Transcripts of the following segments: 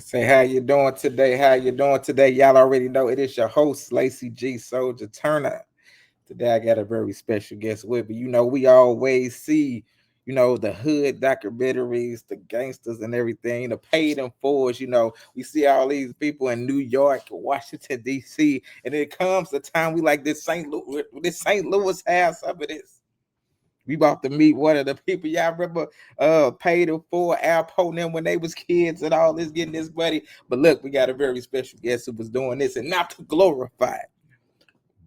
Say how you doing today? How you doing today? Y'all already know it is your host, Lacey G Soldier Turner. Today I got a very special guest with me. We always see, the hood documentaries, the gangsters and everything, the paid in force. We see all these people in New York, Washington, D.C. And it comes the time we like this St. Louis has some of this. We about to meet one of the people y'all remember paid in full Alpo them when they was kids and all this getting this buddy. But look, we got a very special guest who was doing this and not to glorify it,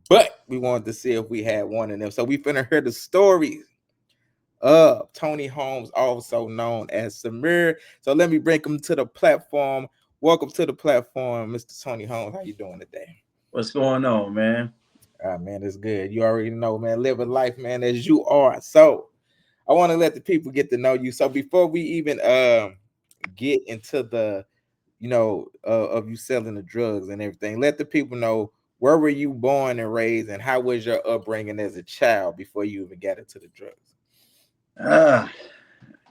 but we wanted to see if we had one of them. So we finna hear the stories of Tony Holmes, also known as Samir. So let me bring him to the platform. Welcome to the platform, Mr. Tony Holmes. How you doing today? What's going on, man? Man, it's good. You already know, man. Living life, man, as you are. So I want to let the people get to know you. So before we even get into the, of you selling the drugs and everything, let the people know, where were you born and raised, and how was your upbringing as a child before you even got into the drugs? Ah,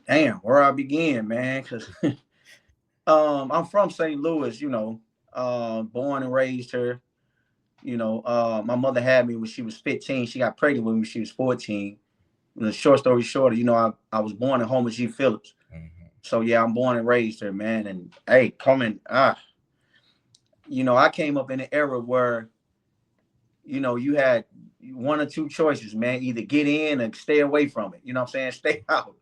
damn, where I begin, man? Cause I'm from St. Louis, born and raised here. My mother had me when she was 15. She got pregnant with me when she was 14. The short story shorter, I was born in Homer G. Phillips. So yeah, I'm born and raised here, man. And hey, I came up in an era where, you had one or two choices, man. Either get in or stay away from it. You know what I'm saying? Stay out.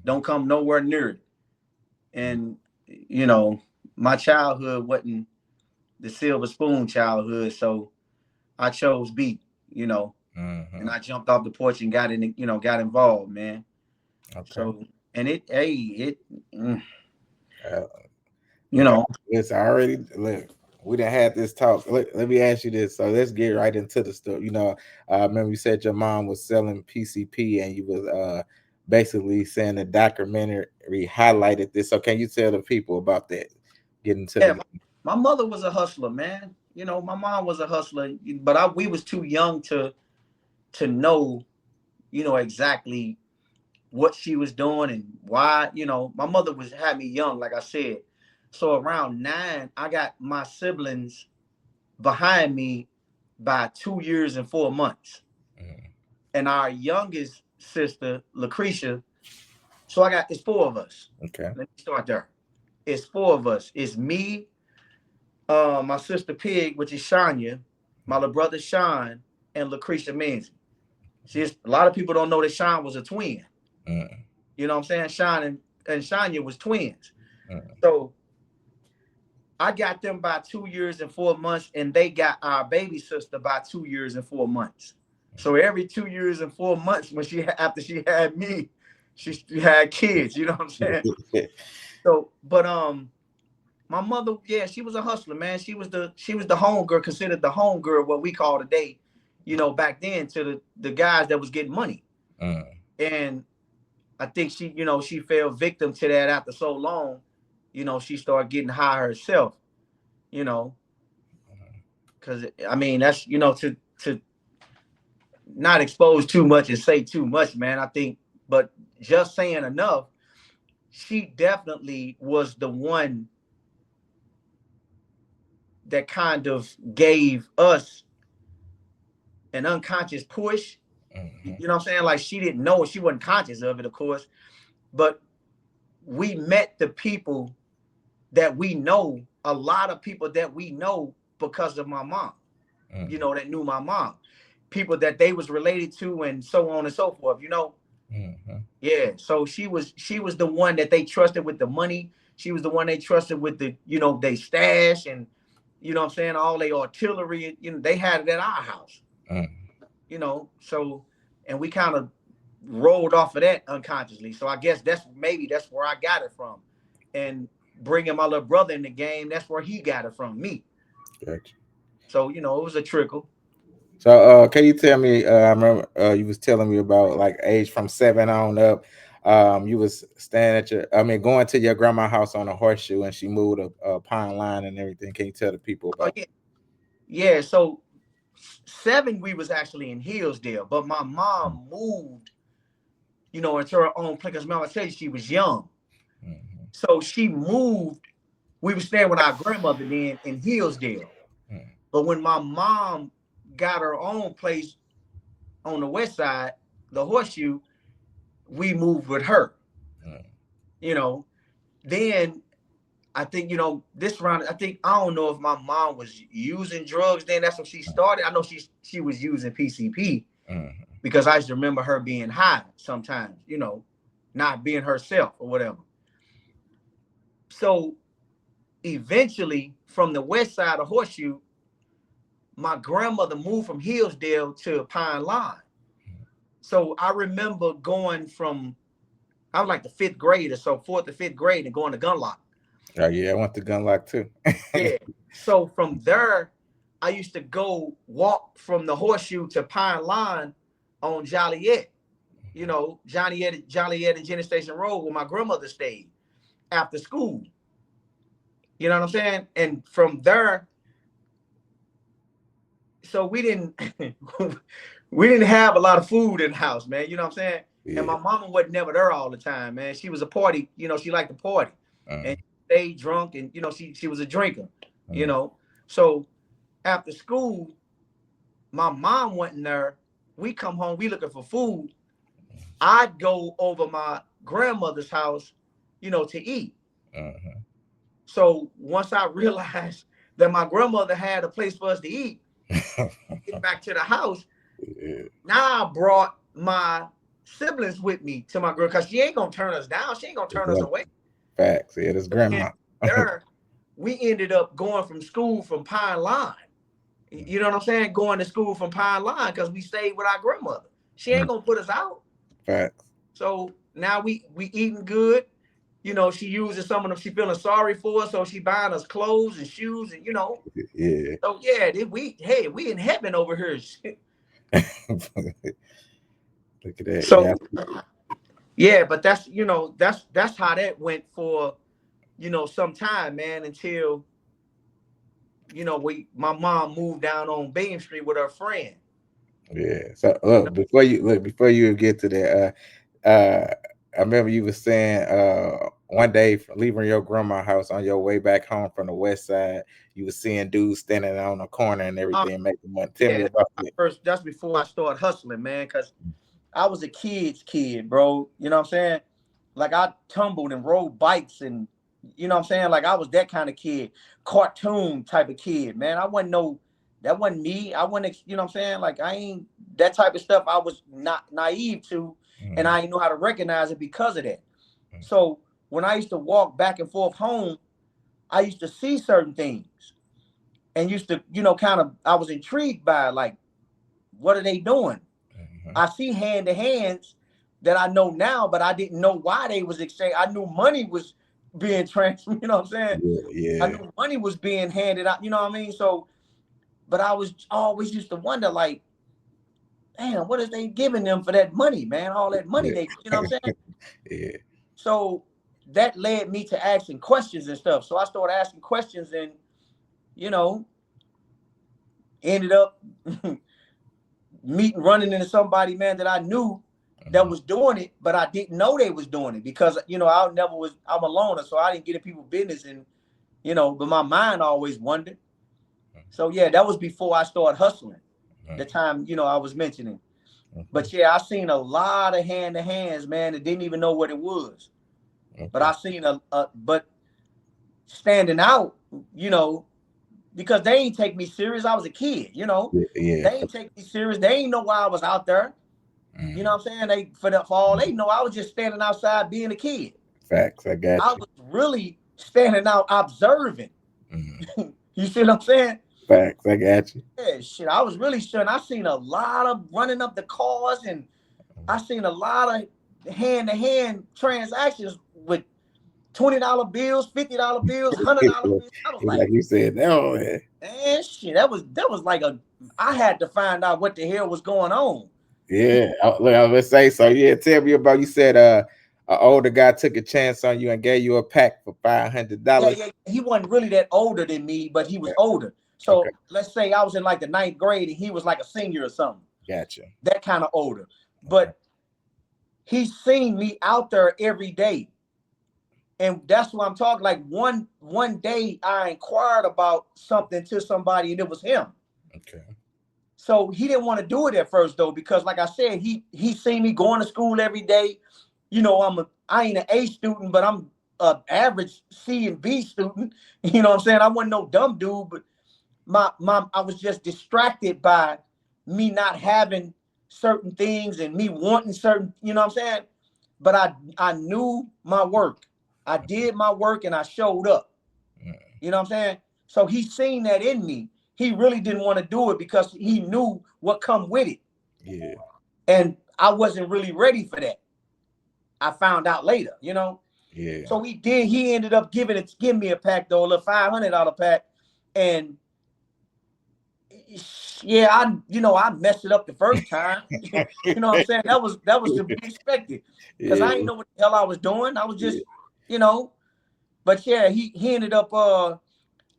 Don't come nowhere near it. And, my childhood wasn't the silver spoon childhood. So I chose B, and I jumped off the porch and got involved, man. Okay. So, and mm, Uh, you know, it's already look. We done had this talk. Let me ask you this. So let's get right into the stuff. I remember you said your mom was selling PCP, and you was basically saying the documentary highlighted this. So can you tell the people about that? Getting to yeah, the my mother was a hustler, man. My mom was a hustler, but we was too young to know, exactly what she was doing and why. My mother had me young, like I said. So around 9, I got my siblings behind me by 2 years and 4 months. And our youngest sister, Lucretia, so it's four of us. okay. Let me start there. It's four of us. It's me, my sister Pig, which is Shania, my little brother Sean, and Lucretia Manzi. A lot of people don't know that Sean was a twin. Mm, You know what I'm saying? Sean and Shania was twins. mm, So I got them by 2 years and 4 months, and they got our baby sister by 2 years and 4 months. So every 2 years and 4 months, after she had me, she had kids. You know what I'm saying? So, but my mother, yeah, she was a hustler, man. She was the home girl, considered the home girl, what we call today, back then, to the guys that was getting money. mm, And I think she fell victim to that after so long. She started getting high herself. You know, because I mean that's to not expose too much and say too much, man. I think, but just saying enough, she definitely was the one that kind of gave us an unconscious push. mm, You know what I'm saying? Like she didn't know it, she wasn't conscious of it, of course, but we met the people that we know, a lot of people that we know because of my mom. mm, That knew my mom, people that they was related to, and so on and so forth. mm, Yeah. So she was the one that they trusted with the money. She was the one they trusted with they stash, and what I'm saying, all their artillery. They had it at our house. mm. So, and we kind of rolled off of that unconsciously. So I guess that's where I got it from, and bringing my little brother in the game, that's where he got it from me. Gotcha. So it was a trickle. So, can you tell me? I remember you was telling me about like age from 7 on up. You was staying going to your grandma's house on a horseshoe, and she moved a pine line and everything. Can you tell the people Oh about? yeah, yeah. So 7, we was actually in Hillsdale, but my mom moved, into her own place. Because remember, I tell you she was young, Mm-hmm. so she moved we were staying with our grandmother then in Hillsdale. mm, But when my mom got her own place on the west side, the Horseshoe, we moved with her. mm, You know, then I think, this round, I don't know if my mom was using drugs then. That's when she started. I know she was using PCP mm, because I used to remember her being high sometimes, not being herself or whatever. So eventually, from the west side of Horseshoe, my grandmother moved from Hillsdale to Pine Line. So I remember going from, I was like the fifth grade or so, fourth to fifth grade, and going to Gunlock. oh yeah, I went to Gunlock too. Yeah. So from there, I used to go walk from the Horseshoe to Pine Line on Joliet. Joliet and Jenny Station Road where my grandmother stayed after school. You know what I'm saying? And from there, so we didn't we didn't have a lot of food in the house, man. You know what I'm saying? And Yeah. my mama wasn't never there all the time, man. She was a party, she liked to party and Mm, stayed drunk, and she was a drinker, you mm, know. So after school, my mom went in there. We come home, we looking for food. I'd go over my grandmother's house, to eat. mm, So once I realized that my grandmother had a place for us to eat, get back to the house. yeah. Now I brought my siblings with me to my girl because she ain't gonna turn us down. She ain't gonna turn us Exactly. away. Facts. Yeah, that's And grandma. there, we ended up going from school from Pine Line. You know what I'm saying? Going to school from Pine Line because we stayed with our grandmother. She ain't Mm, gonna put us out. facts. So now we eating good. She using some of them. She feeling sorry for us, so she buying us clothes and shoes, and Yeah. So yeah, we in heaven over here. Look at that. Yeah. So yeah, but that's how that went for some time, man, until my mom moved down on Bain Street with her friend. Yeah. So You know, before you get to that, I remember you was saying one day leaving your grandma's house on your way back home from the west side, you was seeing dudes standing on the corner and everything making money. Tell me yeah, about that. that's before I started hustling, man, because I was a kid's kid, bro. You know what I'm saying? Like I tumbled and rode bikes and you know what I'm saying? Like I was that kind of kid, cartoon type of kid, man. That wasn't me. I wasn't, you know what I'm saying? Like I ain't that type of stuff I was not naive to, and Mm, I didn't know how to recognize it because of that. So when I used to walk back and forth home, I used to see certain things and used to, kind of I was intrigued by like, what are they doing? mm, I see hand to hands that I know now, but I didn't know why they was exchanged. I knew money was being transferred. You know what I'm saying? yeah, I yeah, knew money was being handed out. You know what I mean? So, but I was always used to wonder, like, damn, what is they giving them for that money, man? All that money yeah, they, you know what I'm saying? yeah, So that led me to asking questions and stuff. So I started asking questions, and you know, ended up meeting, running into somebody, man, that I knew that mm, was doing it, but I didn't know they was doing it because I'm a loner, so I didn't get in people's business, and but my mind always wondered. So yeah, that was before I started hustling. The mm, time I was mentioning, mm, but yeah, I seen a lot of hand to hands, man, that didn't even know what it was. But okay. I seen but standing out, you know, because they ain't take me serious. I was a kid, Yeah, yeah, they ain't take me serious. They ain't know why I was out there. You know mm, what I'm saying? For all they know, I was just standing outside being a kid. facts. I got I you. was really standing out observing. Mm, You see what I'm saying? facts. I got you. Yeah, shit. I was really showing. I seen a lot of running up the cars, and I seen a lot of hand-to-hand transactions with $20 bills, $50 bills, $100 bills. I was like, Like you said, no, man, shit. That was like I had to find out what the hell was going on. yeah. Look, I was gonna say so. Yeah, tell me about. You said an older guy took a chance on you and gave you a pack for $500. Yeah, yeah. He wasn't really that older than me, but he was older. Okay, So let's say I was in like the ninth grade and he was like a senior or something. gotcha. That kind of older. Okay. But he seen me out there every day. And that's what I'm talking. Like one day I inquired about something to somebody and it was him. Okay. So he didn't want to do it at first though, because like I said, he seen me going to school every day. You know, I ain't an A student, but I'm an average C and B student. You know what I'm saying? I wasn't no dumb dude, but my I was just distracted by me not having certain things and me wanting certain, you know what I'm saying? But I knew my work. I did my work and I showed up. You know what I'm saying? So he seen that in me. He really didn't want to do it because he knew what come with it. Yeah. And I wasn't really ready for that. I found out later, you know. Yeah. So he did. He ended up giving me a pack though, a little $500 pack, and yeah, I messed it up the first time. You know what I'm saying? That was to be expected because I Yeah. didn't know what the hell I was doing. I was Yeah. just, you know. But yeah, he ended up.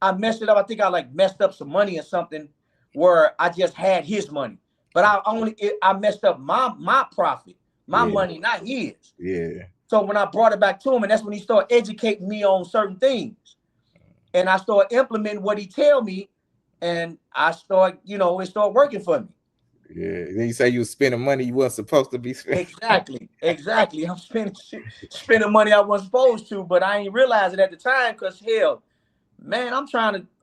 I messed it up. I think I like messed up some money or something where I just had his money, but I messed up my profit, my Yeah. money, not his. Yeah. So when I brought it back to him, and that's when he started educating me on certain things, and I started implementing what he tell me, and I start, it started working for me. Yeah. Then you say you was spending money you wasn't supposed to be spending. Exactly. I'm spending money I wasn't supposed to, but I ain't realize it at the time because hell, man,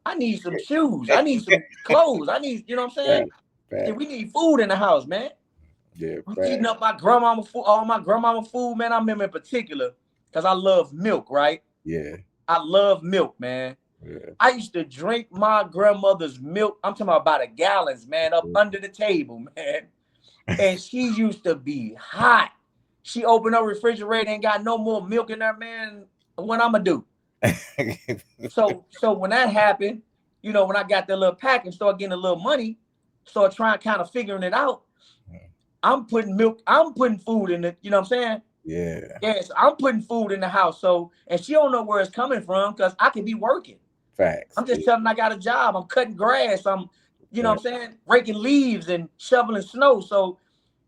I need some shoes. I need some clothes. I need, you know what I'm saying? Fact. Fact. We need food in the house, man. Yeah. I'm eating Fact. up my grandmama food, all my grandmama food, man. I remember in particular because I love milk, right? Yeah. I love milk, man. Yeah. I used to drink my grandmother's milk. I'm talking about the gallons, man, up under the table, man. And she used to be hot. She opened her refrigerator and got no more milk in there, man. What I'm gonna do? So when that happened, when I got that little pack and started getting a little money, start trying kind of figuring it out. I'm putting food in it, you know what I'm saying? Yeah. Yes, I'm putting food in the house. So, and she don't know where it's coming from because I could be working. Facts. I'm just telling her I got a job. I'm cutting grass. I'm, you know Right. what I'm saying, raking leaves and shoveling snow. So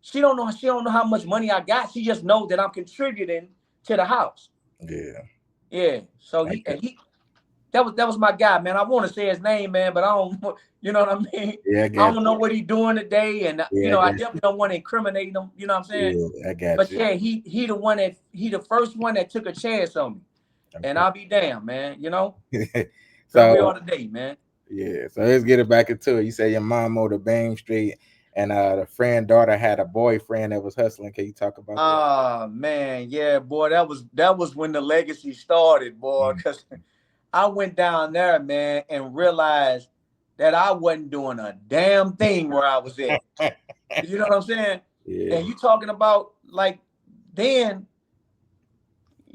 she don't know how much money I got. She just knows that I'm contributing to the house. Yeah. Yeah. So I got, that was my guy, man. I want to say his name, man, but I don't, you know what I mean? yeah, I I got don't know you. what he doing today, and Yeah, I I got definitely don't want to incriminate him. You know what I'm saying? you. Yeah, I got But you. yeah, he the first one that took a chance on me, and Okay. I'll be damned, man. You know, here we So are today, man. yeah, so let's get it back into it. You say your mom owed a Bang Street, and the friend daughter had a boyfriend that was hustling. Can you talk about that? Ah, man, yeah, boy, that was when the legacy started, boy. Mm. Cause I went down there, man, and realized that I wasn't doing a damn thing where I was at. You know what I'm saying? Yeah. And you talking about like then,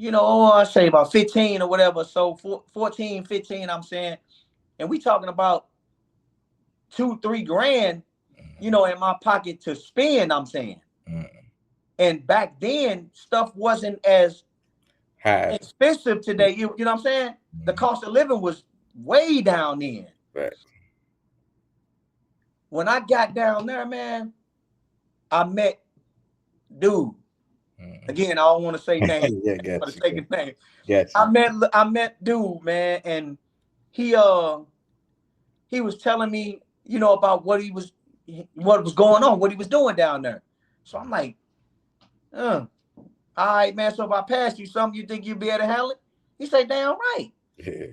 I say about 15 or whatever. So 14, 15, I'm saying, and we talking about 2, 3 grand, in my pocket to spend, I'm saying. Mm. And back then, stuff wasn't as High. expensive today. You know what I'm saying? The Mm. cost of living was way down then. Right. When I got down there, man, I met dude. Mm. Again, I don't want to say name Yeah, for the got you. sake of name. Got I you. met I met dude, man, and he he was telling me, about what was going on, what he was doing down there. So I'm like, all right, man. So if I pass you something, you think you'd be able to handle it? He said, damn right. Yeah.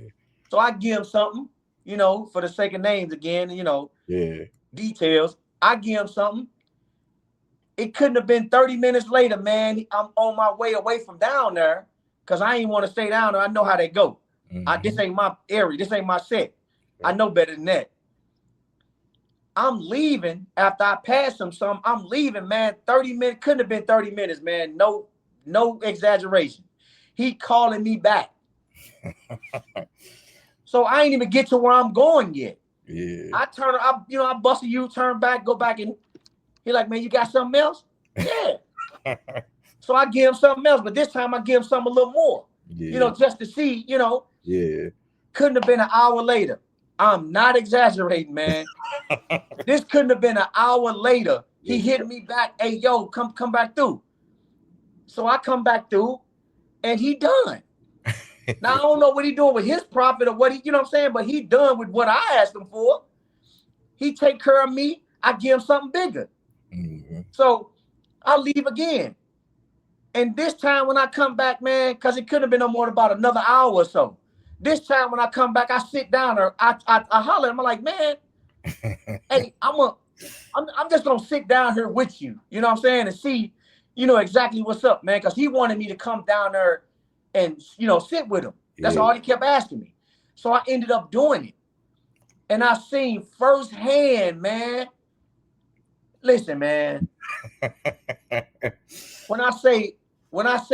So I give him something, for the sake of names again, Yeah. details. I give him something. It couldn't have been 30 minutes later, man. I'm on my way away from down there because I ain't want to stay down there. I know how they go. This Mm-hmm. ain't my area. This ain't my set. I Right. know better than that. I'm leaving after I passed him some. I'm leaving, man. 30 minutes. Couldn't have been 30 minutes, man. No exaggeration. He calling me back. So I ain't even get to where I'm going yet. Yeah. I bust a U-turn back, go back, and he like, man, you got something else? Yeah. So I give him something else, but this time I give him something a little more, Yeah. just to see, Yeah. couldn't have been an hour later. I'm not exaggerating, man. This couldn't have been an hour later. He hit me back, hey, yo, come back through. So I come back through, and he done. Now I don't know what he doing with his profit or what he, you know what I'm saying, but he done with what I asked him for. He take care of me. I give him something bigger. Mm-hmm. So I leave again. And this time when I come back, man, because it couldn't have been no more than about another hour or so. This time when I come back, I sit down there, I holler at him. I'm like, man, hey, I'm just gonna sit down here with you, you know what I'm saying, and see, exactly what's up, man. Because he wanted me to come down there and sit with him. That's Yeah. all he kept asking me. So I ended up doing it. And I seen firsthand, man. Listen, man, when I say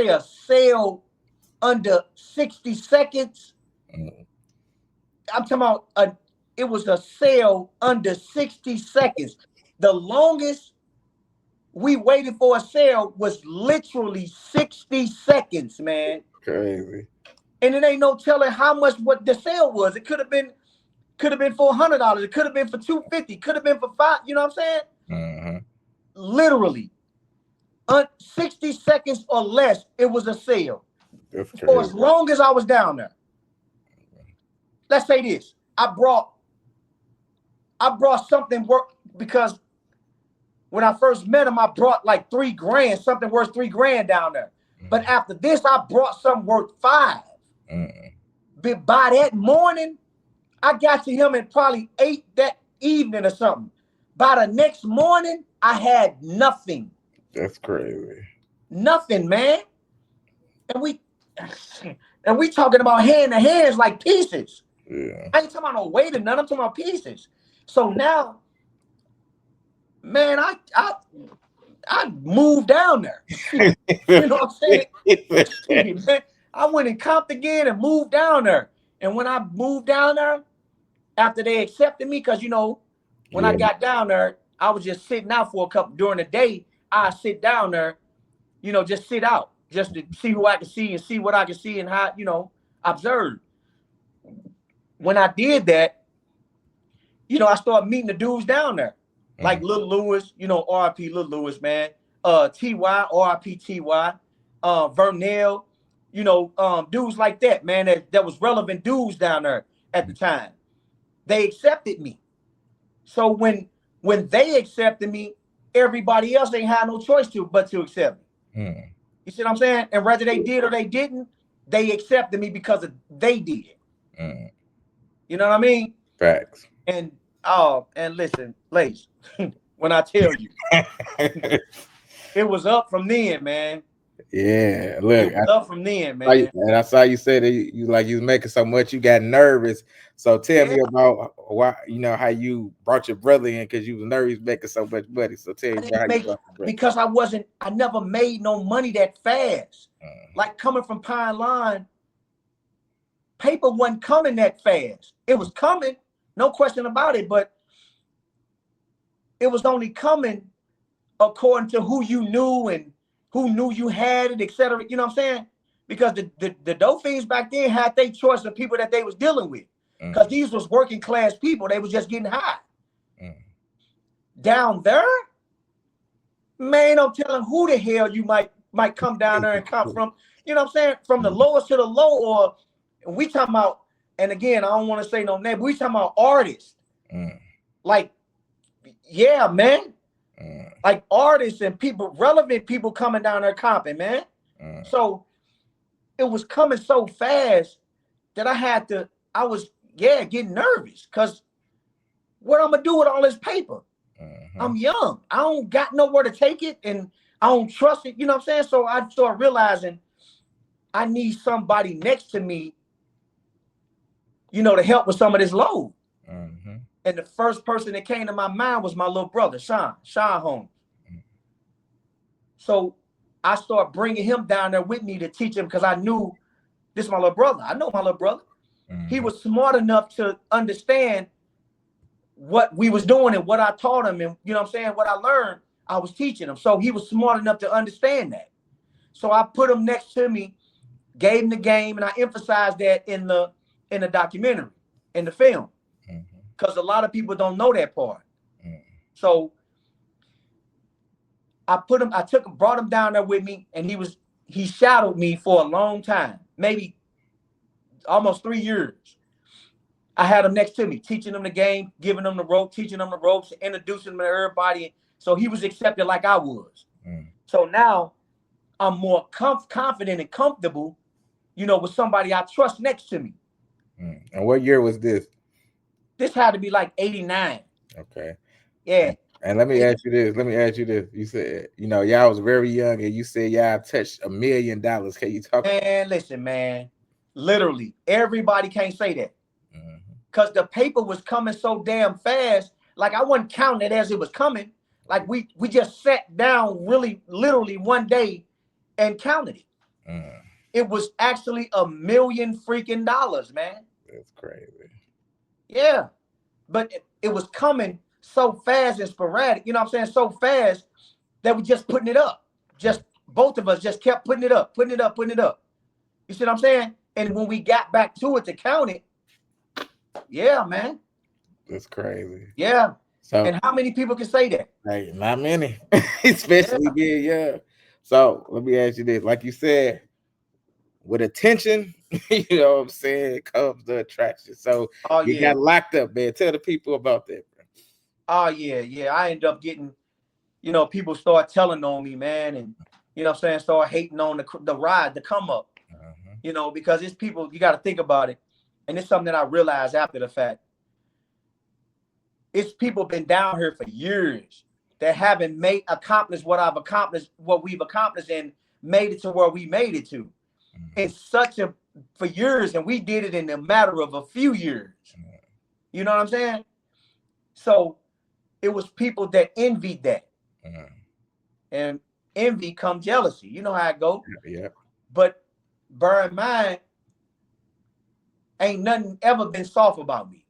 a sale under 60 seconds, Mm. I'm talking about it was a sale under 60 seconds. The longest we waited for a sale was literally 60 seconds, man. Crazy. And it ain't no telling how much what the sale was. It could have been for $100. It could have been for $250. Could have been for $5. You know what I'm saying? Mm-hmm. Literally, 60 seconds or less, it was a sale. That's For crazy. as long as I was down there. Let's say this. I brought something work because when I first met him, I brought like $3,000, something worth $3,000 down there. But after this, I brought something worth $5,000. Mm-hmm. But by that morning, I got to him at probably 8 that evening or something. By the next morning, I had nothing. That's crazy. Nothing, man. And we talking about hand to hands like pieces. Yeah. I ain't talking about no weight or none. I'm talking about pieces. So now, man, I moved down there. You know what I'm saying? Man, I went and comped again and moved down there. And when I moved down there, after they accepted me, because when I Yeah. got down there, I was just sitting out for a couple during the day. I sit down there, just sit out, just to see who I can see and see what I can see and how, observe. When I did that, I started meeting the dudes down there, like Lil Lewis, RIP Lil Lewis, man. TY, RIP TY, Vernell, dudes like that, man, that was relevant dudes down there at the time. They accepted me. So when they accepted me, everybody else ain't had no choice but to accept me. Mm. You see what I'm saying? And whether they did or they didn't, they accepted me because they did. Mm. You know what I mean? Facts. And listen, Lace, when I tell you, it was up from then, man. Yeah. It Look, was up from then, man. I saw you said that you like you was making so much you got nervous. So tell Yeah, me about why how you brought your brother in because you was nervous making so much money. So tell I me about didn't how you make brought your brother. because I never made no money that fast. Mm. Like coming from Pine Line, paper wasn't coming that fast. It was coming, no question about it, but it was only coming according to who you knew and who knew you had it, etc. You know what I'm saying? Because the dope fiends back then had their choice of people that they was dealing with. Because these was working class people. They was just getting high. Mm. Down there, man, I'm telling who the hell you might come down there and come from. You know what I'm saying? From the lowest to the low, or we talking about, and again, I don't want to say no name, but we talking about artists. Mm. Like, yeah, man. Mm. Like artists and people, relevant people coming down there comping, man. Mm. So it was coming so fast that I was getting nervous because what I'm gonna do with all this paper? Mm-hmm. I'm young. I don't got nowhere to take it and I don't trust it. You know what I'm saying? So I started realizing I need somebody next to me, to help with some of this load. Mm-hmm. And the first person that came to my mind was my little brother, Sean Holmes. So I started bringing him down there with me to teach him because I knew this is my little brother. I know my little brother. Mm-hmm. He was smart enough to understand what we was doing and what I taught him, and what I'm saying, what I learned, I was teaching him. So he was smart enough to understand that. So I put him next to me, gave him the game, and I emphasized that in the documentary, in the film, because a lot of people don't know that part. Mm-hmm. So brought him down there with me, and he shadowed me for a long time, maybe almost 3 years. I had him next to me, teaching him the game, giving him the rope, teaching him the ropes, introducing him to everybody. So he was accepted like I was. So now I'm more confident and comfortable, with somebody I trust next to me. And what year was this? This had to be like 89. Okay. Yeah. And let me ask you this. You said, y'all was very young and you said y'all touched $1 million. Can you talk? Man, listen, man. Literally, everybody can't say that. Because the paper was coming so damn fast. Like I wasn't counting it as it was coming. Like we just sat down really literally one day and counted it. It was actually $1 million freaking dollars, man. That's crazy. Yeah. But it was coming so fast and sporadic, you know what I'm saying? So fast that we just putting it up. Just both of us just kept putting it up, putting it up, putting it up. You see what I'm saying? And when we got back to it to count it, yeah, man. That's crazy. Yeah. So, and how many people can say that? Like, not many, especially being young. So let me ask you this. Like you said, with attention, you know what I'm saying, comes the attraction. So you got locked up, man. Tell the people about that, bro. Oh, yeah. I ended up getting, people start telling on me, man. And, what I'm saying, start hating on the ride, the come up. Because it's people, you got to think about it. And it's something that I realized after the fact. It's people been down here for years that haven't accomplished what we've accomplished and made it to where we made it to. It's for years, and we did it in a matter of a few years. You know what I'm saying? So it was people that envied that. And envy comes jealousy. You know how it go. Yeah. But bear in mind, ain't nothing ever been soft about me.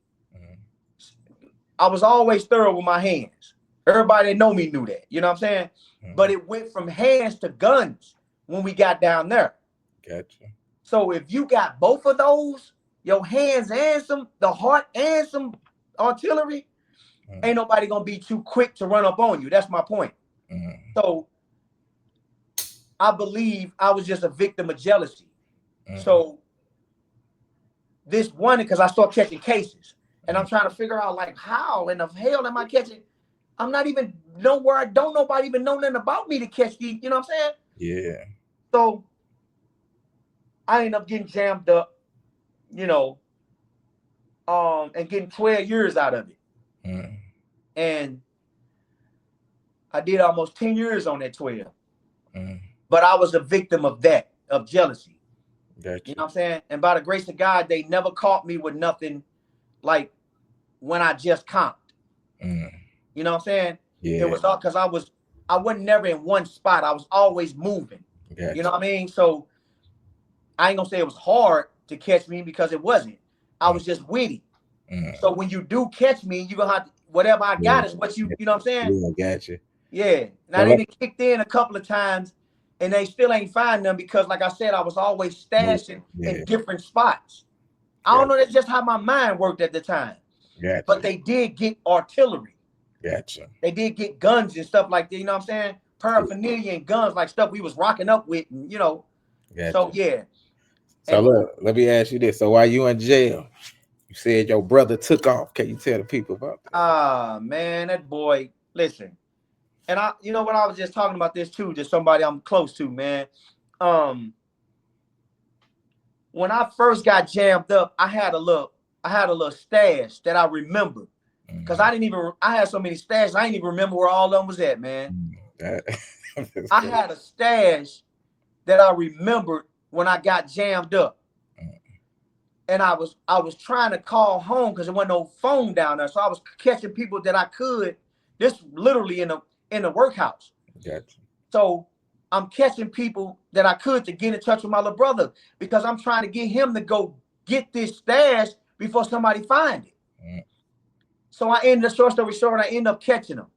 I was always thorough with my hands. Everybody that know me knew that. You know what I'm saying? But it went from hands to guns when we got down there. Gotcha. So if you got both of those, your hands and the heart and some artillery, ain't nobody gonna be too quick to run up on you. That's my point. So I believe I was just a victim of jealousy. So this one, because I started catching cases. And I'm trying to figure out, like, how in the hell am I catching? I'm not even nowhere. I don't nobody even know nothing about me to catch these. You know what I'm saying? Yeah. So I end up getting jammed up, and getting 12 years out of it. And I did almost 10 years on that 12. But I was a victim of that, of jealousy. Gotcha. You know what I'm saying? And by the grace of God, they never caught me with nothing like when I just comped. You know what I'm saying? Yeah. It was all because I wasn't never in one spot. I was always moving. Gotcha. You know what I mean? So I ain't gonna say it was hard to catch me because it wasn't. I was just witty. So when you do catch me, you're gonna have to, whatever I got is what you know what I'm saying? Yeah, gotcha. Yeah. Now they done kicked in a couple of times and they still ain't find them because, like I said, I was always stashing in different spots. I don't know, that's just how my mind worked at the time. Gotcha. But they did get artillery. Gotcha. They did get guns and stuff like that, you know what I'm saying? Paraphernalia and guns, like stuff we was rocking up with, and, Gotcha. So yeah. So look, let me ask you this. So while you in jail, you said your brother took off. Can you tell the people about that? Man, that boy, listen. And you know what, I was just talking about this too, just somebody I'm close to, man. When I first got jammed up, I had a little stash that I remembered. Because I had so many stashes, I didn't even remember where all of them was at, man. I had a stash that I remembered when I got jammed up. And I was trying to call home because there wasn't no phone down there. So I was catching people that I could. This literally in the workhouse. Gotcha. So I'm catching people that I could to get in touch with my little brother because I'm trying to get him to go get this stash before somebody find it. So I ended the short story short, I end up catching him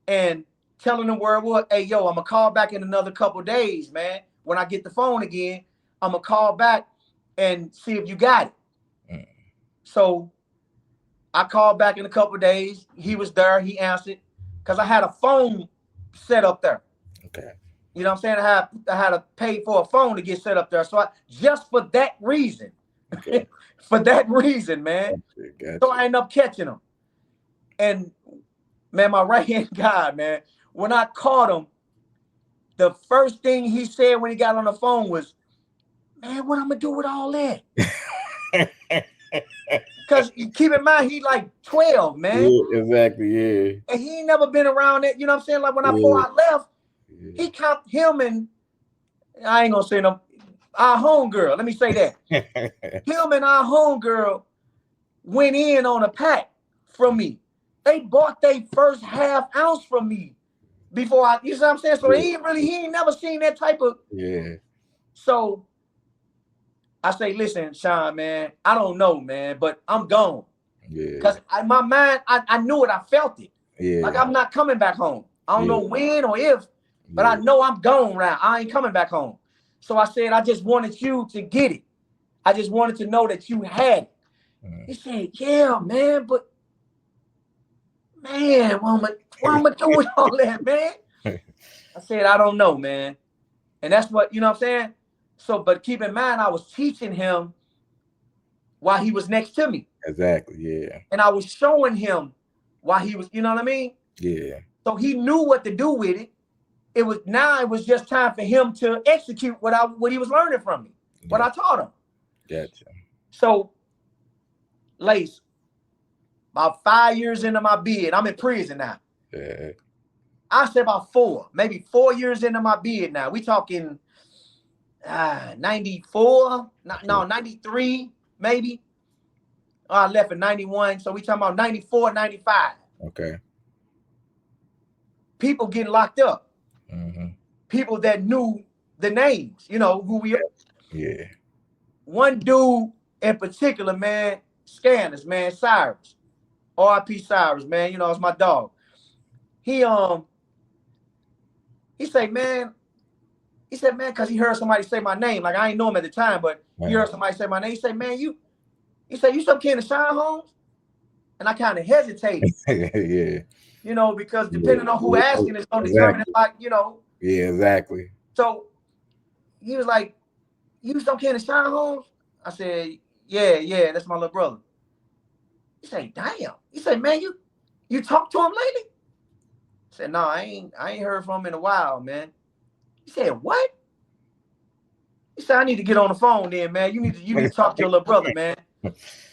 and telling him where it was. Hey, yo, I'm gonna call back in another couple of days, man. When I get the phone again, I'm gonna call back and see if you got it. So I called back in a couple of days. He was there. He answered because I had a phone set up there. Okay. You know what I'm saying? I had to pay for a phone to get set up there. So just for that reason, Okay. for that reason, man. Gotcha. So Gotcha. I end up catching him. And man, my right hand guy, man, when I caught him, the first thing he said when he got on the phone was, "Man, what I'm gonna do with all that?" Because keep in mind, he like 12, man. Yeah, exactly. Yeah. And he ain't never been around it. You know what I'm saying? Like before Yeah. I left, Yeah. he count him and I ain't gonna say no our homegirl. Let me say that. Him and our homegirl went in on a pack from me. They bought their first half ounce from me before you know what I'm saying? So he ain't never seen that type of. Yeah. So I say, listen, Sean, man, I don't know, man, but I'm gone. Yeah. Because my mind, I knew it, I felt it. Like Yeah. I'm not coming back home. I don't Yeah. know when or if, but I Yeah. know I'm gone now. I ain't coming back home. So I said, I just wanted you to get it. I just wanted to know that you had it. He said, yeah, man, but man, what am I do with all that, man? I said, I don't know, man. And that's what, you know what I'm saying? So, but keep in mind, I was teaching him while he was next to me. Exactly. Yeah. And I was showing him while he was, you know what I mean? Yeah. So he knew what to do with it. It was just time for him to execute what he was learning from me, what Gotcha. I taught him. Gotcha. So, Lace, about 5 years into my bid, I'm in prison now. Yeah. I say about maybe 4 years into my bid now. We talking 94, no, 93, maybe. I left in 91, so we talking about 94, 95. Okay. People getting locked up. Mm-hmm. People that knew the names, you know, who we are. Yeah. One dude in particular, man, Scanners, man, Cyrus. R.I.P. Cyrus, man, you know, it's my dog. He said, man, because he heard somebody say my name. Like I ain't know him at the time, but he heard somebody say my name. He said, man, he said, you some kin of Sean Holmes? And I kind of hesitated, Yeah. you know, because Yeah. depending on who Yeah. asking is gonna determine if Exactly. I, you know. Yeah. Exactly. So he was like, you some kin of Sean Holmes? I said, yeah, that's my little brother. He said, damn. He said, man, you talked to him lately? I said, no, I ain't heard from him in a while, man. He said, what? He said, I need to get on the phone then, man. You need to talk to your little brother, man.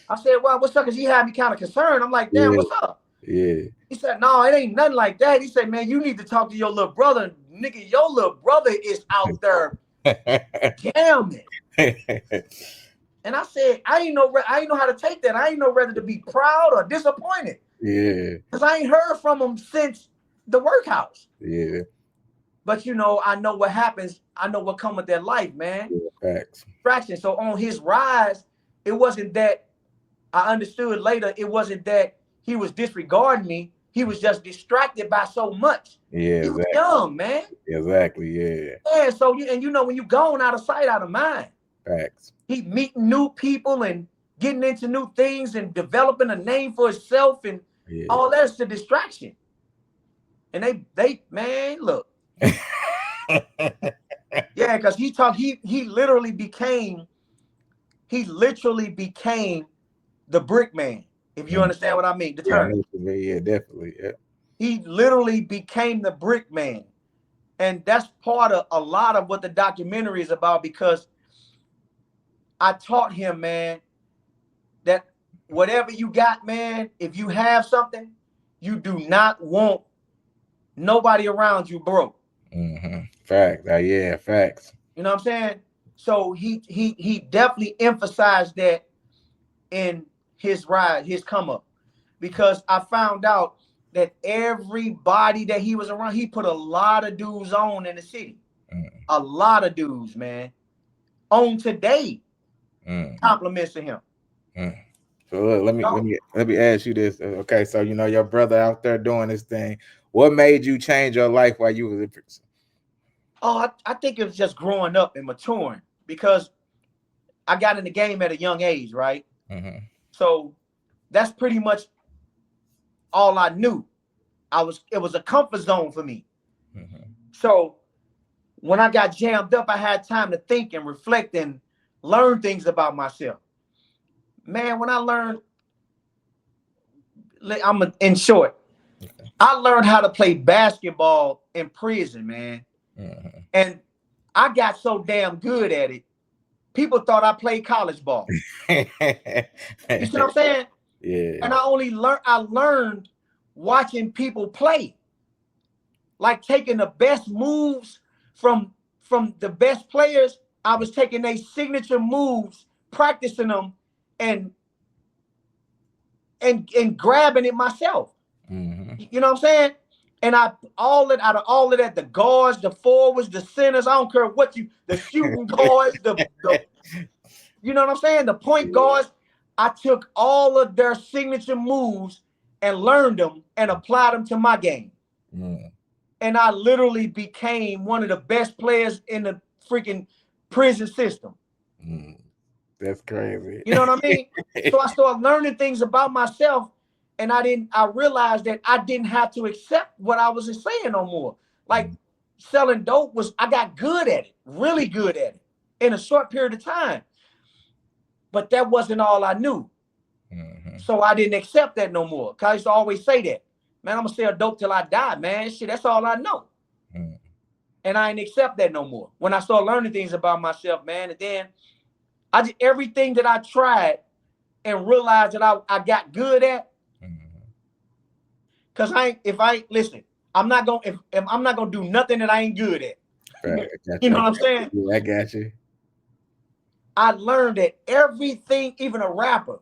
I said, well, what's up? Because he had me kind of concerned. I'm like, damn, Yeah. what's up? Yeah. He said, no, it ain't nothing like that. He said, man, you need to talk to your little brother. Nigga, your little brother is out there gambling. And I said, I ain't know how to take that. I ain't know whether to be proud or disappointed. Yeah. Because I ain't heard from him since the workhouse. Yeah. But you know, I know what happens. I know what come with their life, man. Yeah. Facts. Fraction. So on his rise, it wasn't that I understood later, it wasn't that he was disregarding me. He was just distracted by so much. Yeah. He was Exactly. young, man. Exactly. Yeah. Yeah, so you know, when you gone out of sight, out of mind, Facts. he meeting new people and getting into new things and developing a name for himself and Yeah. all that's a distraction. And they man, look. Yeah, because he literally became the brick man, if you understand what I mean, the Yeah. I term. know what you mean. Yeah. Definitely. Yeah. He literally became the brick man. And that's part of a lot of what the documentary is about, because I taught him, man, that whatever you got, man, if you have something, you do not want nobody around you broke. Mm-hmm. Facts. Yeah. Facts. You know what I'm saying? So he definitely emphasized that in his ride, his come up, because I found out that everybody that he was around, he put a lot of dudes on in the city. A lot of dudes, man. On today, compliments to him. Mm. So look, let me ask you this. Okay, so you know your brother out there doing this thing. What made you change your life while you was in prison? Oh, I think it was just growing up and maturing, because I got in the game at a young age, right? Mm-hmm. So that's pretty much all I knew. It was a comfort zone for me. Mm-hmm. So when I got jammed up, I had time to think and reflect and learn things about myself. Man, when I learned, in short, I learned how to play basketball in prison, man. Mm-hmm. And I got so damn good at it. People thought I played college ball. You see what I'm saying? Yeah. And I learned watching people play, like taking the best moves from the best players. I was taking their signature moves, practicing them, and and grabbing it myself. Mm-hmm. You know what I'm saying? And I all it out of all of that, the guards, the forwards, the centers, I don't care what the shooting guards, the you know what I'm saying? The point guards, I took all of their signature moves and learned them and applied them to my game. Mm-hmm. And I literally became one of the best players in the freaking prison system. Mm. That's crazy. You know what I mean? So I started learning things about myself, and I realized that I didn't have to accept what I was saying no more. Like selling dope I got good at it, really good at it in a short period of time. But that wasn't all I knew. Mm-hmm. So I didn't accept that no more. Cause I used to always say that, man, I'm gonna sell dope till I die, man. Shit, that's all I know. Mm-hmm. And I didn't accept that no more. When I started learning things about myself, man, and then I did everything that I tried and realized that I got good at. Cause if I listen, I'm not gonna if I'm not gonna do nothing that I ain't good at. Right. I got You you. know what I'm saying? Yeah, I got you. I learned that everything, even a rapper,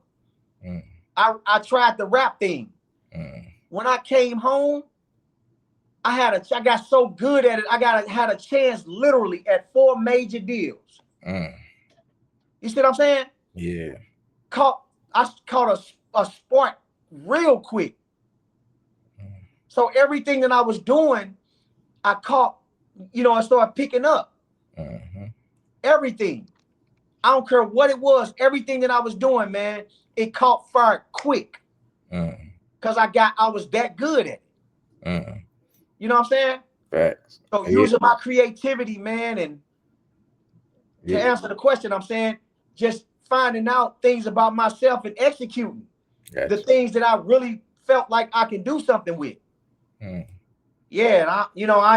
Mm. I tried the rap thing. Mm. When I came home, I got so good at it. Had a chance literally at 4 major deals. Mm. You see what I'm saying? Yeah. I caught a spark real quick. Mm. So everything that I was doing, I caught, I started picking up Mm-hmm. everything. I don't care what it was. Everything that I was doing, man, it caught fire quick. Mm. Cause I was that good at it. Mm. You know what I'm saying? Facts. So Yeah. using my creativity, man, and to Yeah. answer the question, I'm saying just finding out things about myself and executing the Gotcha. things that I really felt like I can do something with. Mm. Yeah, and I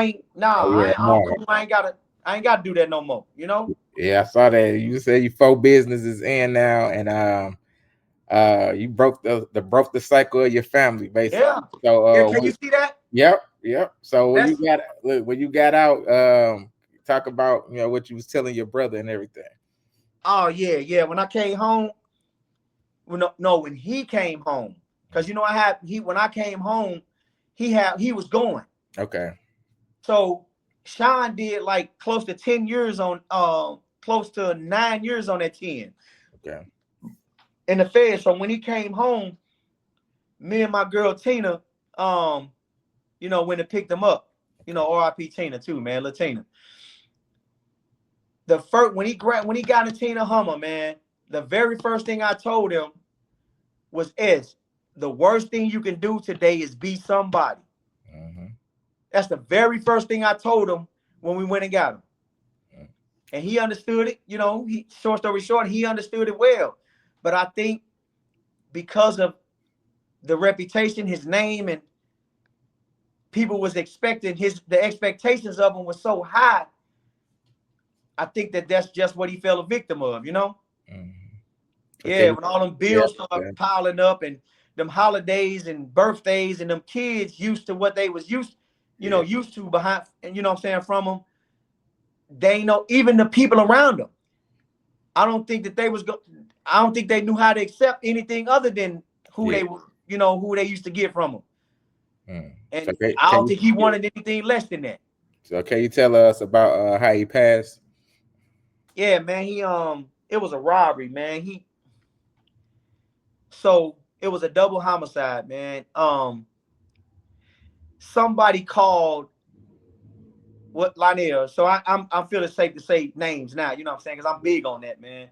ain't Oh, nah, yeah. I'm No. cool. I ain't gotta do that no more, you know? Yeah, I saw that. You said you 4 businesses in now, and you broke the cycle of your family basically. Yeah. So Yeah, can you see that? yep. So That's when you got out, talk about what you was telling your brother and everything. oh yeah. When I came home, when he came home, because when I came home, he was going. Okay. So Sean did like close to 10 years on close to 9 years on that 10 Okay. in the Fed. So when he came home, me and my girl Tina, went and picked him up. R.I.P. Tina too, man, Latina. The first when he got in Tina Hummer, man, the very first thing I told him was, the worst thing you can do today is be somebody. Mm-hmm. That's the very first thing I told him when we went and got him. Mm. And he understood it. Short story short, he understood it well. But I think because of the reputation, his name, and people was expecting the expectations of him was so high. I think that's just what he fell a victim of, Mm-hmm. Yeah, Okay. when all them Yeah. bills start piling up and them holidays and birthdays and them kids used to what they was Yeah. used to behind, and what I'm saying, from them, they know even the people around them. I don't think that I don't think they knew how to accept anything other than who Yeah. they were, who they used to get from them. Mm. So And I don't think he wanted anything less than that. can you tell us about how he passed? Yeah, man, it was a robbery, man. So it was a double homicide, man. Somebody called what Lionel. So I'm feeling safe to say names now, you know what I'm saying? Because I'm big on that, man.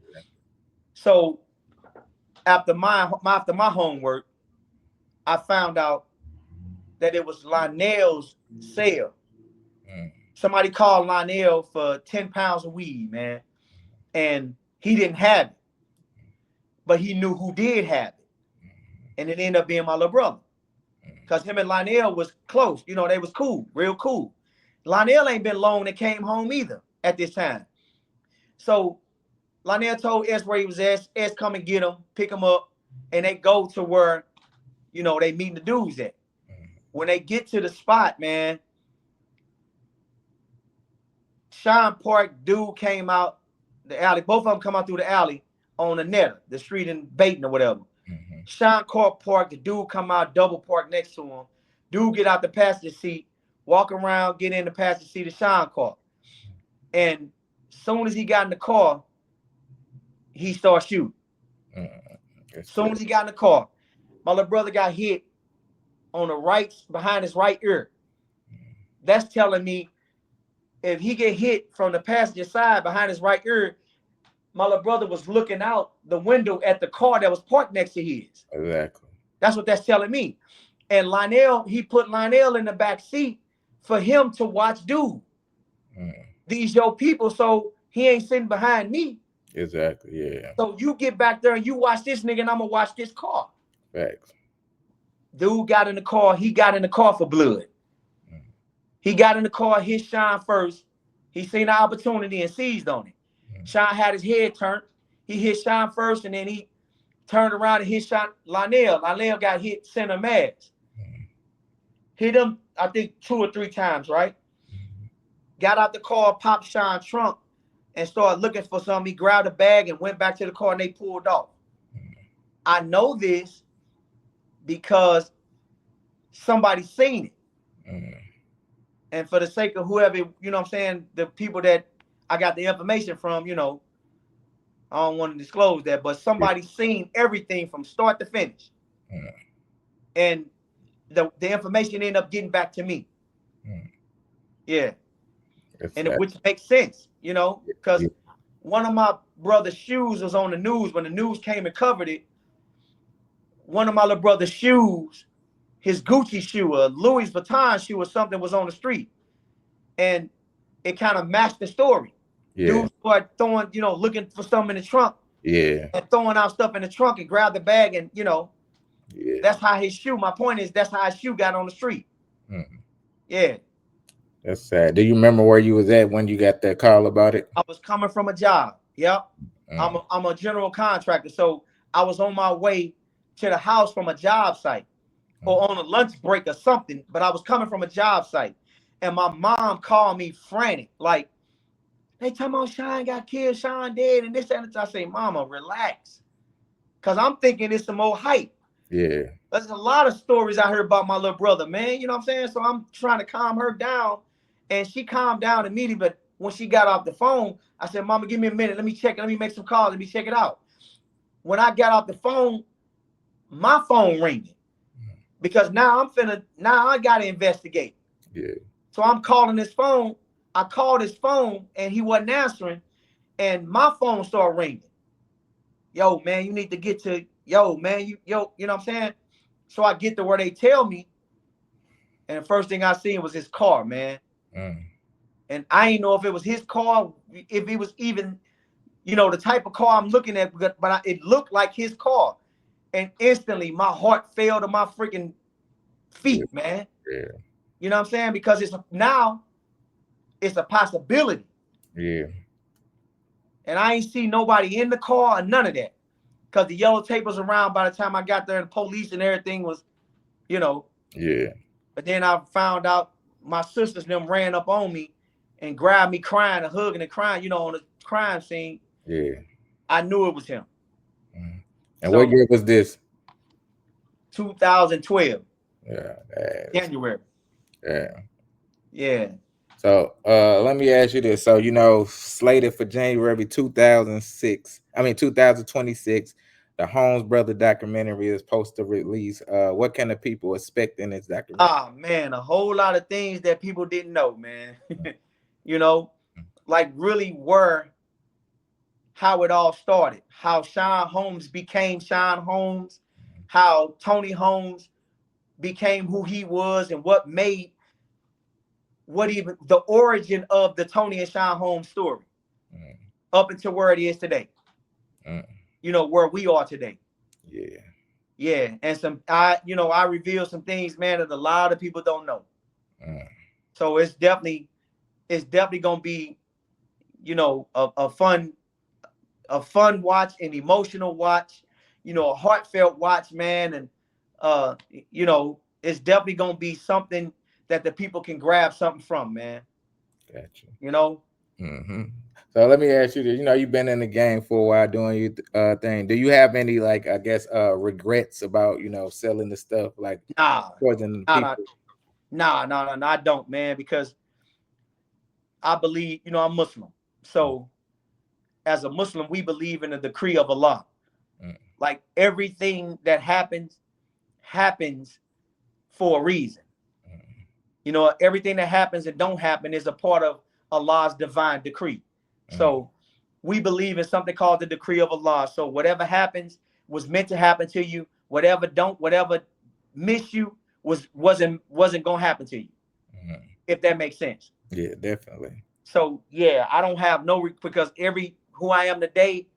So after my homework, I found out that it was Lionel's sale. Mm. Somebody called Lionel for 10 pounds of weed, man. And he didn't have it. but he knew who did have it. And it ended up being my little brother. Because him and Lionel was close. You know, they was cool, real cool. Lionel ain't been long that came home either at this time. So Lionel told S where he was at. S come and get him, pick him up, and they go to where, you know, they meeting the dudes at. When they get to the spot, man, Sean Park dude came out the alley. Both of them come out through the alley on the netter, the street in Baton or whatever. Sean Park, the dude come out, double park next to him. Dude get out the passenger seat, walk around, get in the passenger seat of Sean car. And soon as he got in the car, he started shooting. Soon as he got in the car, my little brother got hit on the right, behind his right ear. That's telling me if he get hit from the passenger side behind his right ear, my little brother was looking out the window at the car that was parked next to his. Exactly. That's what that's telling me. And Lionel, he put Lionel in the back seat for him to watch dude. These your people, so he ain't sitting behind me. Exactly, yeah. So you get back there and you watch this nigga and I'm gonna watch this car. Facts. Dude got in the car, he got in the car for blood. He got in the car, hit Sean first. He seen the opportunity and seized on it. Sean had his head turned. He hit Sean first, and then he turned around and hit Sean Lionel. Lionel got hit center mass. Hit him, I think, 2 or 3 times, right? Got out the car, popped Sean's trunk, and started looking for something. He grabbed a bag and went back to the car, and they pulled off. I know this because somebody seen it. And for the sake of whoever, you know what I'm saying, the people that I got the information from, you know, I don't want to disclose that, but somebody seen everything from start to finish. And the information ended up getting back to me. Yeah. And which makes sense, you know, because one of my brother's shoes was on the news. When the news came and covered it, one of my little brother's shoes, his Gucci shoe, a Louis Vuitton shoe or something was on the street. And it kind of matched the story. Dude started throwing, you know, looking for something in the trunk. And throwing out stuff in the trunk and grabbed the bag and, you know, that's how his shoe, my point is, that's how his shoe got on the street. Yeah. That's sad. Do you remember where you was at when you got that call about it? I was coming from a job. Yep. I'm a general contractor. So I was on my way to the house from a job site or on a lunch break or something, but I was coming from a job site. And my mom called me frantic, like, they talking about Sean got killed, Sean dead, and this and that. I say, Mama, relax. Because I'm thinking it's some old hype. Yeah. There's a lot of stories I heard about my little brother, man. You know what I'm saying? So I'm trying to calm her down. And she calmed down immediately. But when she got off the phone, I said, Mama, give me a minute. Let me check it. Let me make some calls. Let me check it out. When I got off the phone, my phone ringing. Because now I got to investigate. Yeah. So I'm calling his phone. I called his phone and he wasn't answering. And my phone started ringing. Yo, man, you need to get to, yo, man, you know what I'm saying? So I get to where they tell me. And the first thing I seen was his car, man. And I didn't know if it was his car, if it was even, you know, the type of car I'm looking at, but it looked like his car. And instantly my heart fell to my freaking feet, man. Yeah. You know what I'm saying? Because it's a possibility. Yeah. And I ain't see nobody in the car or none of that. Because the yellow tape was around by the time I got there and the police and everything was, you know. Yeah. But then I found out my sisters and them ran up on me and grabbed me crying and hugging and crying, you know, on the crime scene. Yeah. I knew it was him. And so, what year was this? 2012. Yeah. January. Yeah. Yeah. So let me ask you this. So, you know, slated for January 2026, the Holmes brother documentary is supposed to release. What can the people expect in this documentary? Ah, man, a whole lot of things that people didn't know, man. You know, like really how it all started, how Sean Holmes became Sean Holmes, how Tony Holmes became who he was, and even the origin of the Tony and Sean Holmes story up until where it is today. where we are today. Yeah. Yeah, and I reveal some things, man, that a lot of people don't know. Mm. So it's definitely gonna be, a fun watch, an emotional watch, a heartfelt watch, man, and it's definitely gonna be something that the people can grab something from, man. Gotcha. You know, Hmm. So let me ask you this. You've been in the game for a while doing your thing. Do you have any, like, I guess, regrets about, selling the stuff, like nah, poisoning the nah, people? nah, I don't, man, because I believe, I'm Muslim. So as a Muslim, we believe in the decree of Allah. Mm, Like everything that happens for a reason. mm, Everything that happens and don't happen is a part of Allah's divine decree. mm, So we believe in something called the decree of Allah. So whatever happens was meant to happen to you. Whatever miss you wasn't gonna happen to you. mm. If that makes sense. Yeah, definitely. So yeah, I don't have because every who I am today,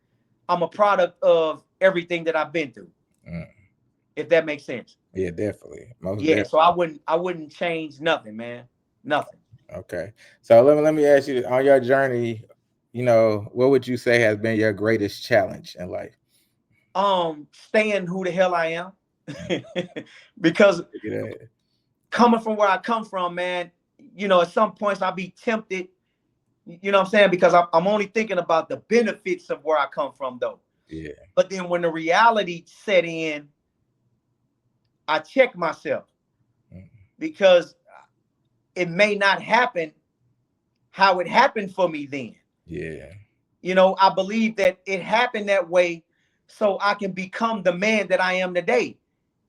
I'm a product of everything that I've been through. Mm. If that makes sense. Yeah, definitely. Most Yeah. definitely. So I wouldn't change nothing, man. Nothing. Okay. So let me ask you this. On your journey, what would you say has been your greatest challenge in life? Staying who the hell I am. Because Look at that. coming from where I come from, man, at some points I'll be tempted, what I'm saying? Because I'm only thinking about the benefits of where I come from, though. Yeah. But then when the reality set in, I check myself Mm. because it may not happen how it happened for me then. Yeah. I believe that it happened that way so I can become the man that I am today.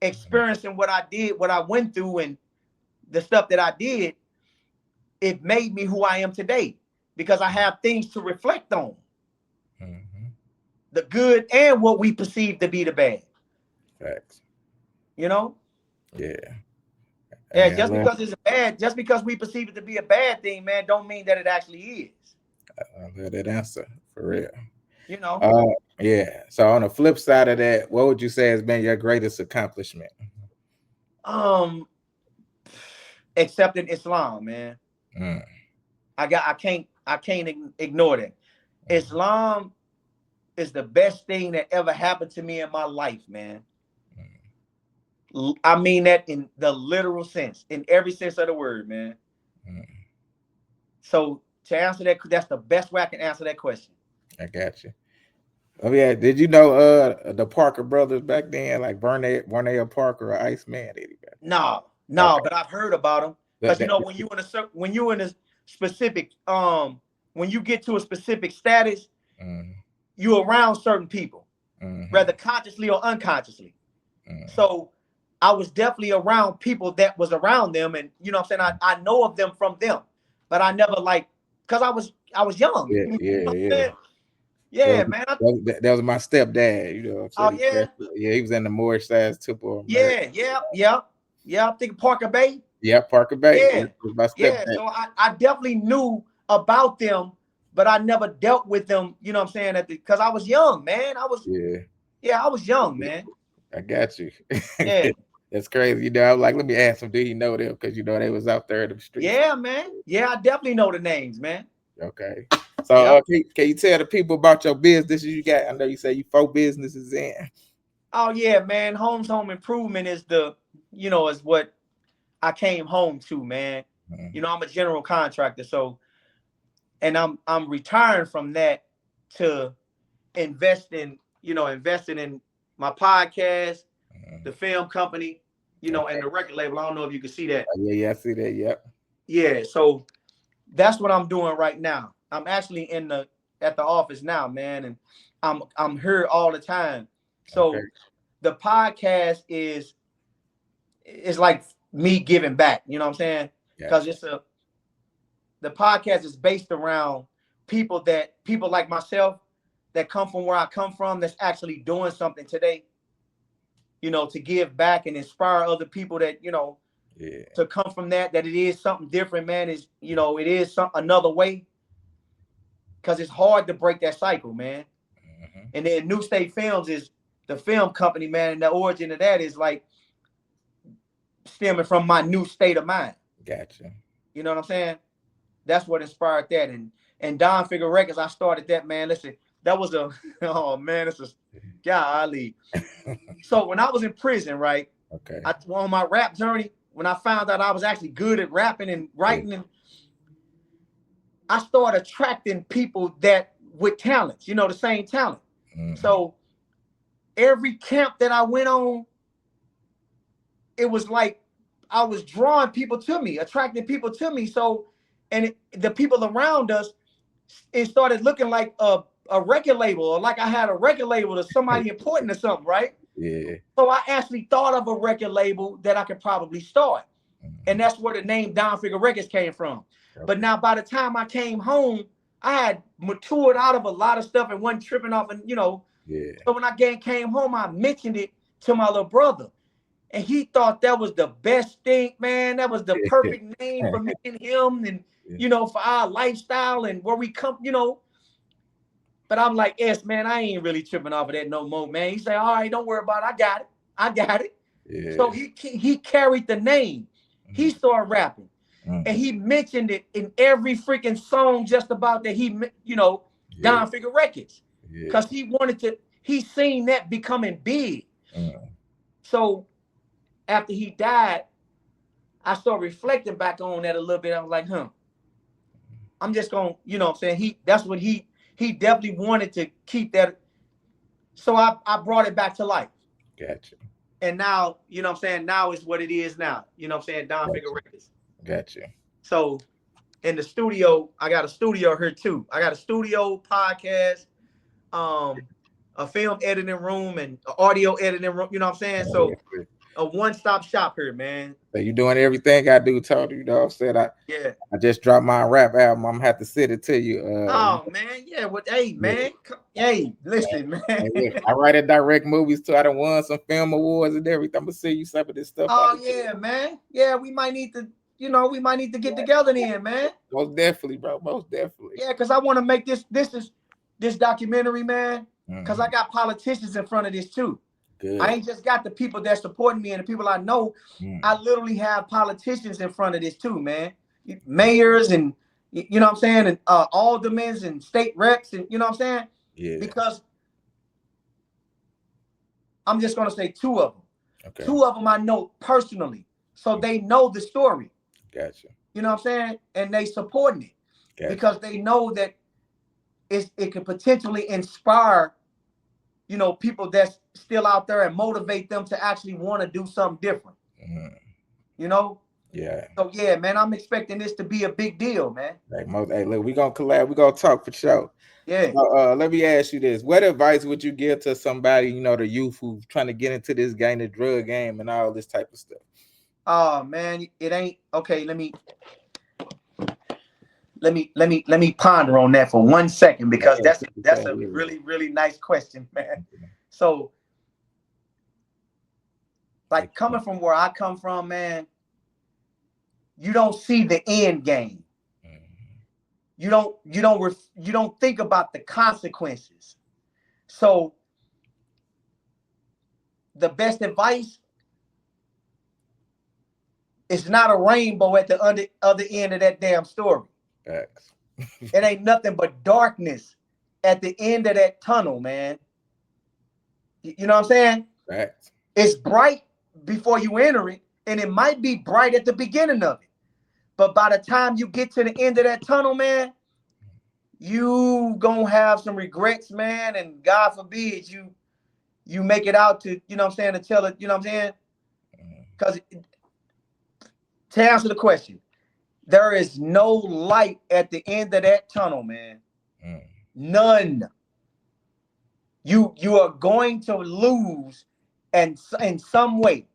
Mm, Experiencing what I did, what I went through, and the stuff that I did, it made me who I am today because I have things to reflect on, mhm. the good and what we perceive to be the bad. Facts. You know, Yeah. yeah. Hey, I Just love because it's bad, just because we perceive it to be a bad thing, man, don't mean that it actually is. I love that answer for real. You know, Uh, yeah. So on the flip side of that, what would you say has been your greatest accomplishment? um, accepting Islam, man. Mm, I can't ignore that. Islam is the best thing that ever happened to me in my life, man. mm, I mean that in the literal sense, in every sense of the word, man. mm. So to answer that, that's the best way I can answer that question. I got you. Oh yeah, did you know the Parker brothers back then, like Vernell Parker or Iceman? Anybody? No, no, Okay. but I've heard about them That, because that, when you in a specific when you get to a specific status, mm, you around certain people, mm, whether consciously or unconsciously. mm, So I was definitely around people that was around them, and what I'm saying, I know of them from them, but I never like because I was young. yeah, You yeah, know what I'm yeah. saying? Yeah, man. That was my stepdad. I'm Oh saying yeah, yeah, he was in the Moorish sides Temple of America. yeah. I'm thinking Parker Bay. Yeah, Parker Bay. Yeah, It was my yeah. stepdad. So I definitely knew about them, but I never dealt with them. You know what I'm saying? Because I was young, man. Yeah, I was young, man. I got you. Yeah, That's crazy. I'm like, let me ask him, did he know them? Because they was out there in the streets. yeah, man. Yeah, I definitely know the names, man. Okay. So Yep. can you tell the people about your business you got? I know you say you 4 businesses in. Oh yeah, man. Holmes Home Improvement is what I came home to, man. Mm, I'm a general contractor, so and I'm retiring from that to investing in my podcast, the mm. film company, and Okay. the record label. I don't know if you can see that. Yeah, yeah, I see that. Yep. Yeah, so that's what I'm doing right now. I'm actually at the office now, man, and I'm here all the time. Okay. So the podcast is like me giving back. You know what I'm saying? Because Gotcha. the podcast is based around people like myself that come from where I come from that's actually doing something today, to give back and inspire other people that, Yeah. to come from that it is something different, man. It is another way because it's hard to break that cycle, man. Hmm. And then New State Films is the film company, man. And the origin of that is like stemming from my new state of mind. Gotcha. You know what I'm saying? That's what inspired that. And Don Figure Records, I started that, man. Listen, that was a oh man, it's a golly. So when I was in prison, right? Okay. On my rap journey, when I found out I was actually good at rapping and writing, and I started attracting people that with talents, you know, the same talent. So every camp that I went on, it was like I was drawing people to me, attracting people to me. So, and the people around us, it started looking like a record label, or like I had a record label to somebody important or something, right? Yeah. So I actually thought of a record label that I could probably start. And that's where the name Down Figure Records came from. Okay. But now by the time I came home, I had matured out of a lot of stuff and wasn't tripping off. And, you know, so when I came home, I mentioned it to my little brother. And he thought that was the best thing, man. That was the perfect name for me and him and, you know, for our lifestyle and where we come, you know. But I'm like, yes, man, I ain't really tripping off of that no more, man. He said, all right, don't worry about it. I got it. Yeah. So he carried the name. He started rapping. And he mentioned it in every freaking song just about that he, you know, Down Figure Records. Because he wanted to, he seen that becoming big. So after he died, I started reflecting back on that a little bit. I was like, I'm just going to, you know what I'm saying? That's what he definitely wanted to keep that. So I brought it back to life. Gotcha. And now, you know what I'm saying? Now is what it is now. You know what I'm saying? Down Figure Records. Gotcha. So in the studio, I got a studio here too. I got a studio, podcast, a film editing room, and an audio editing room. You know what I'm saying? So a one-stop shop here, man. So you doing everything I do, told you, know what I'm saying? I just dropped my rap album. I'm gonna have to send it to you. Oh man, yeah. Well, hey man, hey, listen, man. I write and direct movies too. I done won some film awards and everything. I'm gonna send you some of this stuff. Oh yeah, man. Yeah, we might need to, you know, get together then, man. Most definitely, bro. Most definitely. Yeah, because I want to make this documentary, man. Because I got politicians in front of this too. Good. I ain't just got the people that supporting me and the people I know. I literally have politicians in front of this too, man. Mayors and, you know what I'm saying, and aldermen and state reps, and you know what I'm saying? Yeah. Because I'm just gonna say two of them. Okay. Two of them I know personally, so they know the story. Gotcha. You know what I'm saying? And they supporting it. Gotcha. Because they know that it could potentially inspire, you know, people that's still out there and motivate them to actually want to do something different. You know? Yeah. So yeah, man, I'm expecting this to be a big deal, man. Hey, look, we gonna collab. We gonna talk for sure. Yeah. So, let me ask you this: what advice would you give to somebody, you know, the youth who's trying to get into this game, the drug game, and all this type of stuff? Oh man, it ain't okay. Let me ponder on that for 1 second, because that's a really, really nice question, man. So, like, coming from where I come from, man, you don't see the end game. You don't think about the consequences. So the best advice is not a rainbow at the other end of that damn story. Facts. It ain't nothing but darkness at the end of that tunnel, man. You know what I'm saying? Facts. It's bright before you enter it, and it might be bright at the beginning of it. But by the time you get to the end of that tunnel, man, you gonna have some regrets, man. And God forbid you make it out to, you know what I'm saying, to tell it, you know what I'm saying? Because to answer the question, there is no light at the end of that tunnel, man. None. You are going to lose and in some way.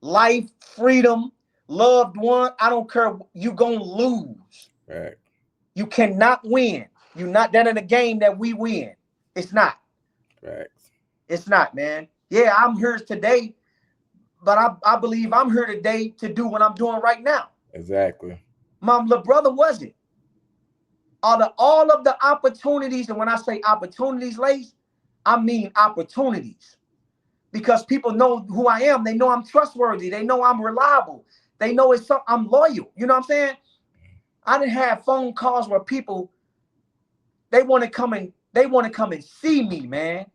Life, freedom, loved one, I don't care. You gonna lose. Right. You cannot win. You're not that in a game that we win. It's not. Right. It's not, man. Yeah, I'm here today, but I believe I'm here today to do what I'm doing right now. Exactly. My little brother wasn't. all of the opportunities, and when I say opportunities, Lace, I mean opportunities. Because people know who I am. They know I'm trustworthy. They know I'm reliable. They know I'm loyal. You know what I'm saying? I didn't have phone calls where people they want to come and see me, man.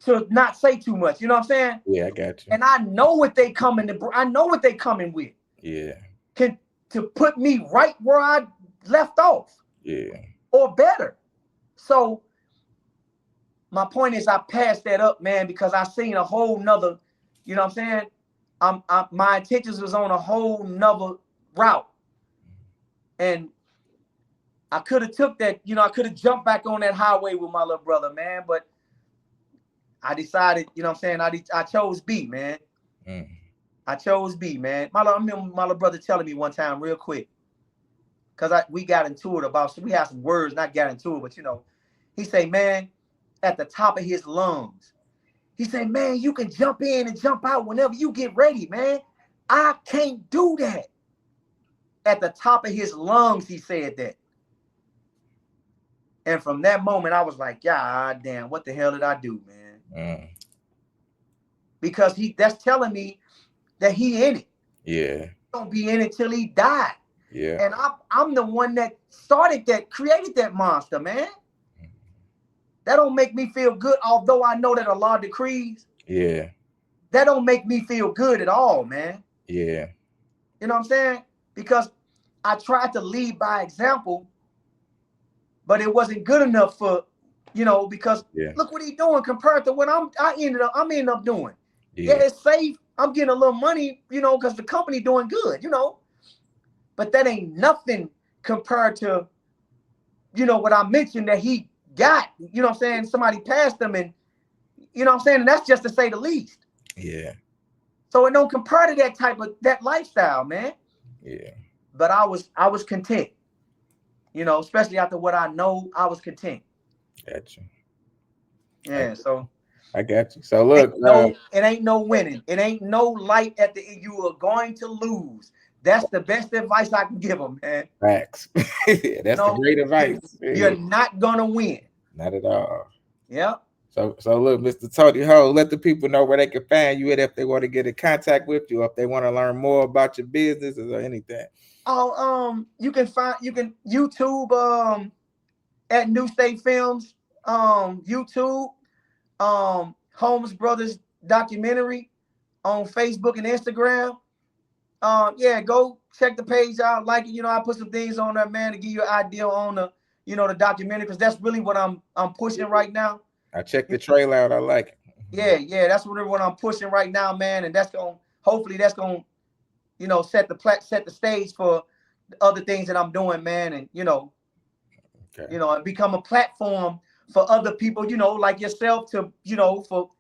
To not say too much. You know what I'm saying? Yeah, I got you. And I know what they coming to. I know what they coming with. Yeah. Can to put me right where I left off. Yeah. Or better. So my point is I passed that up, man, because I seen a whole nother, you know what I'm saying? My intentions was on a whole nother route. And I could have took that, I could have jumped back on that highway with my little brother, man. But I decided, you know what I'm saying? I chose B, man. I chose B, man. I remember my little brother telling me one time real quick, because we got into it about, so we had some words, not got into it, but he say, man, at the top of his lungs, he said, man, you can jump in and jump out whenever you get ready, man. I can't do that. At the top of his lungs, he said that. And from that moment, I was like, God damn, what the hell did I do, man? Because that's telling me that he in it. Yeah. He don't be in it till he died. Yeah. And I'm the one that created that monster, man. That don't make me feel good, although I know that Allah decrees. Yeah. That don't make me feel good at all, man. Yeah. You know what I'm saying? Because I tried to lead by example, but it wasn't good enough for, because look what he's doing compared to what I'm ending up doing. Yeah, it's safe. I'm getting a little money, because the company doing good, but that ain't nothing compared to, what I mentioned that he got, what I'm saying? Somebody passed him, and what I'm saying? And that's just to say the least. Yeah. So it don't compare to that lifestyle, man. Yeah. But I was content. Especially after what I know, I was content. Got you. Yeah, so I got you. So look, it ain't no winning. It ain't no light at the end. You are going to lose. That's the best advice I can give them, man. Facts. That's the great advice. You're not gonna win. Not at all. Yeah. So look, Mr. Tony Ho, let the people know where they can find you at if they want to get in contact with you, if they want to learn more about your business or anything. Oh, you can YouTube at New State Films, YouTube, Holmes Brothers documentary on Facebook and Instagram. Yeah, go check the page out. Like it, I put some things on there, man, to give you an idea on the, the documentary, because that's really what I'm pushing right now. I checked the trailer out. I like it. Yeah, that's really what I'm pushing right now, man, and hopefully that's gonna, set the stage for the other things that I'm doing, man, and and become a platform for other people, like yourself to, for,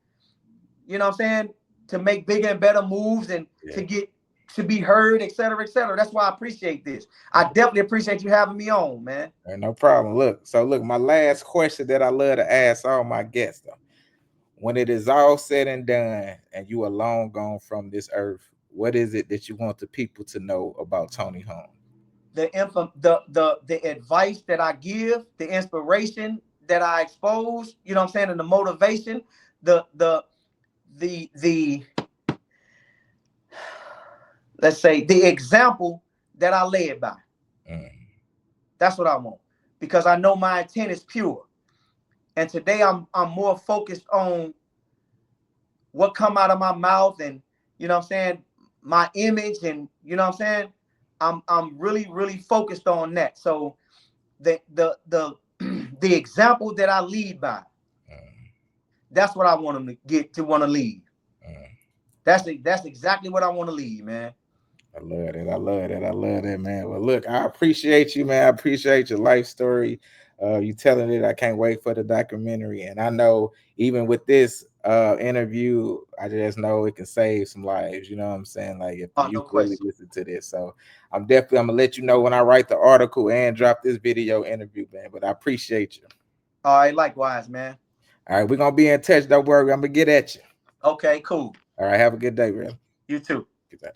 what I'm saying, to make bigger and better moves and to be heard, et cetera, et cetera. That's why I appreciate this. I definitely appreciate you having me on, man. No problem. Look, my last question that I love to ask all my guests, though. When it is all said and done and you are long gone from this earth, what is it that you want the people to know about Tony Holmes? The advice that I give, the inspiration that I expose, what I'm saying, and the motivation, the let's say the example that I led by. That's what I want, because I know my intent is pure. And today I'm more focused on what come out of my mouth, and what I'm saying, my image, and what I'm saying, I'm really, really focused on that. So the the example that I lead by, that's what I want them to want to lead. That's exactly what I want to lead, man. I love it. I love it. I love it, man. Well, look, I appreciate you, man. I appreciate your life story. You telling it. I can't wait for the documentary. And I know even with this interview, I just know it can save some lives. You know what I'm saying? Like if you really listen to this. So I'm gonna let you know when I write the article and drop this video interview, man. But I appreciate you. All right, likewise, man. All right, we're gonna be in touch. Don't worry, I'm gonna get at you. Okay, cool. All right, have a good day, man. You too. Good day.